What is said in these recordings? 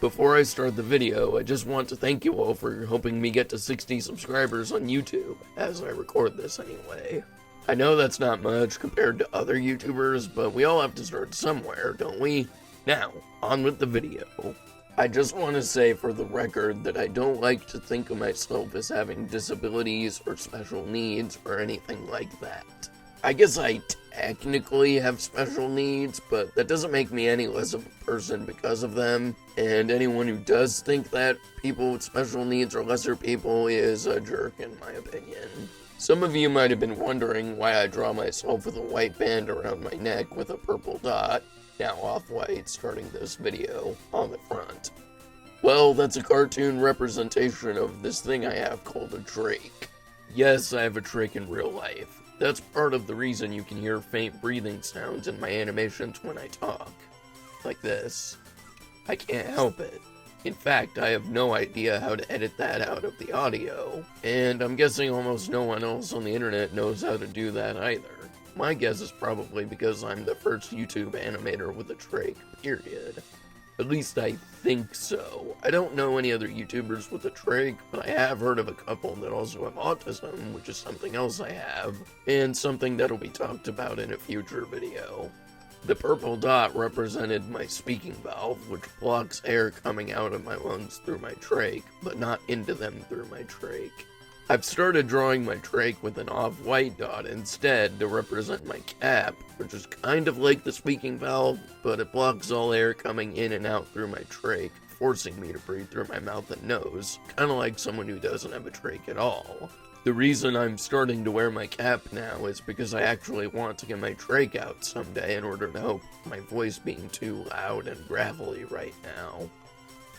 Before I start the video, I just want to thank you all for helping me get to 60 subscribers on YouTube, as I record this anyway. I know that's not much compared to other YouTubers, but we all have to start somewhere, don't we? Now, on with the video. I just want to say for the record that I don't like to think of myself as having disabilities or special needs or anything like that. I guess I technically have special needs, but that doesn't make me any less of a person because of them, and anyone who does think that people with special needs are lesser people is a jerk in my opinion. Some of you might have been wondering why I draw myself with a white band around my neck with a purple dot, now off-white, starting this video, on the front. Well, that's a cartoon representation of this thing I have called a trach. Yes, I have a trach in real life. That's part of the reason you can hear faint breathing sounds in my animations when I talk. Like this. I can't help it. In fact, I have no idea how to edit that out of the audio, and I'm guessing almost no one else on the internet knows how to do that either. My guess is probably because I'm the first YouTube animator with a trach, period. At least I think so. I don't know any other YouTubers with a trach, but I have heard of a couple that also have autism, which is something else I have, and something that'll be talked about in a future video. The purple dot represented my speaking valve, which blocks air coming out of my lungs through my trach, but not into them through my trach. I've started drawing my trach with an off-white dot instead to represent my cap, which is kind of like the speaking valve, but it blocks all air coming in and out through my trach, forcing me to breathe through my mouth and nose, kind of like someone who doesn't have a trach at all. The reason I'm starting to wear my cap now is because I actually want to get my trach out someday in order to help my voice being too loud and gravelly right now.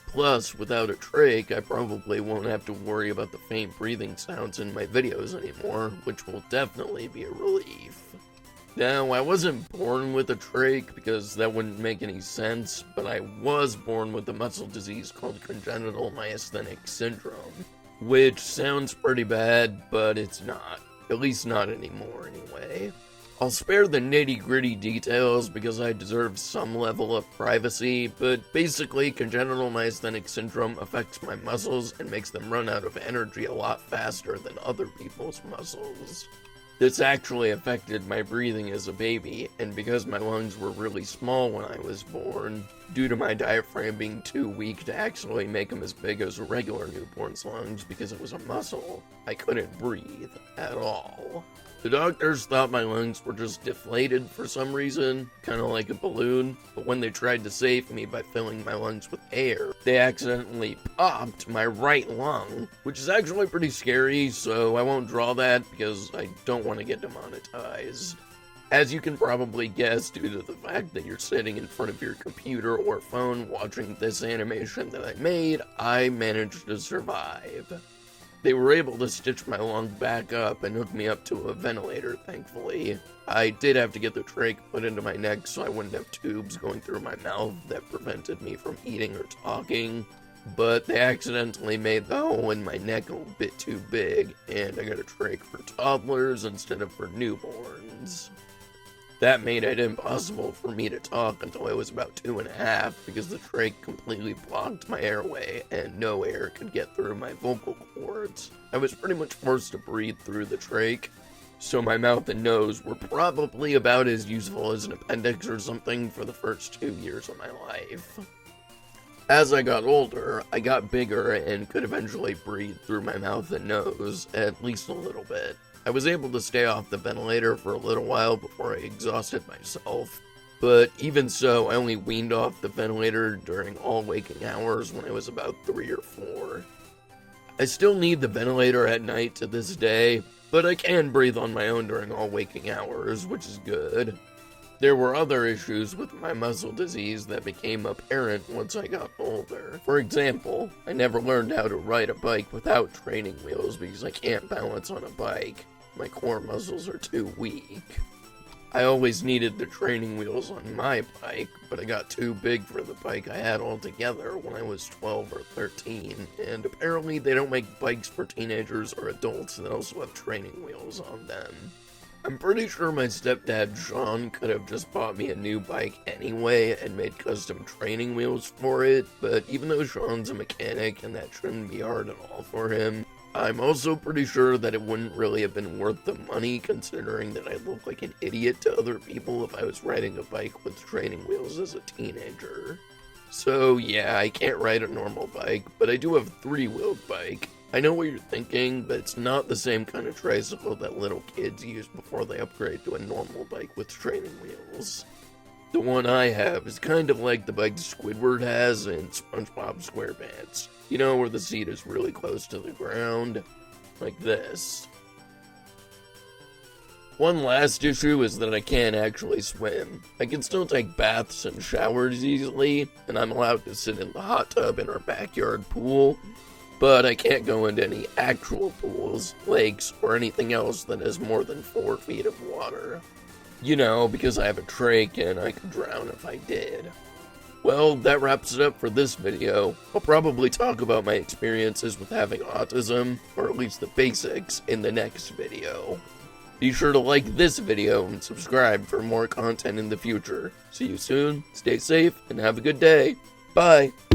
Plus, without a trach, I probably won't have to worry about the faint breathing sounds in my videos anymore, which will definitely be a relief. Now, I wasn't born with a trach because that wouldn't make any sense, but I was born with a muscle disease called congenital myasthenic syndrome, which sounds pretty bad, but it's not. At least not anymore, anyway. I'll spare the nitty-gritty details because I deserve some level of privacy, but basically, congenital myasthenic syndrome affects my muscles and makes them run out of energy a lot faster than other people's muscles. This actually affected my breathing as a baby, and because my lungs were really small when I was born, due to my diaphragm being too weak to actually make them as big as a regular newborn's lungs because it was a muscle, I couldn't breathe at all. The doctors thought my lungs were just deflated for some reason, kind of like a balloon, but when they tried to save me by filling my lungs with air, they accidentally popped my right lung, which is actually pretty scary, so I won't draw that because I don't want to get demonetized. As you can probably guess due to the fact that you're sitting in front of your computer or phone watching this animation that I made, I managed to survive. They were able to stitch my lung back up and hook me up to a ventilator, thankfully. I did have to get the trach put into my neck so I wouldn't have tubes going through my mouth that prevented me from eating or talking, but they accidentally made the hole in my neck a bit too big, and I got a trach for toddlers instead of for newborns. That made it impossible for me to talk until I was about 2.5 because the trach completely blocked my airway and no air could get through my vocal cords. I was pretty much forced to breathe through the trach, so my mouth and nose were probably about as useful as an appendix or something for the first 2 years of my life. As I got older, I got bigger and could eventually breathe through my mouth and nose, at least a little bit. I was able to stay off the ventilator for a little while before I exhausted myself, but even so, I only weaned off the ventilator during all waking hours when I was about 3 or 4. I still need the ventilator at night to this day, but I can breathe on my own during all waking hours, which is good. There were other issues with my muscle disease that became apparent once I got older. For example, I never learned how to ride a bike without training wheels because I can't balance on a bike. My core muscles are too weak. I always needed the training wheels on my bike, but I got too big for the bike I had altogether when I was 12 or 13, and apparently they don't make bikes for teenagers or adults that also have training wheels on them. I'm pretty sure my stepdad Sean could have just bought me a new bike anyway and made custom training wheels for it, but even though Sean's a mechanic and that shouldn't be hard at all for him, I'm also pretty sure that it wouldn't really have been worth the money, considering that I look like an idiot to other people if I was riding a bike with training wheels as a teenager. So yeah, I can't ride a normal bike, but I do have a 3-wheeled bike. I know what you're thinking, but it's not the same kind of tricycle that little kids use before they upgrade to a normal bike with training wheels. The one I have is kind of like the bike Squidward has in SpongeBob SquarePants. You know, where the seat is really close to the ground? Like this. One last issue is that I can't actually swim. I can still take baths and showers easily, and I'm allowed to sit in the hot tub in our backyard pool, but I can't go into any actual pools, lakes, or anything else that has more than 4 feet of water. You know, because I have a trach and I could drown if I did. Well, that wraps it up for this video. I'll probably talk about my experiences with having autism, or at least the basics, in the next video. Be sure to like this video and subscribe for more content in the future. See you soon, stay safe, and have a good day. Bye!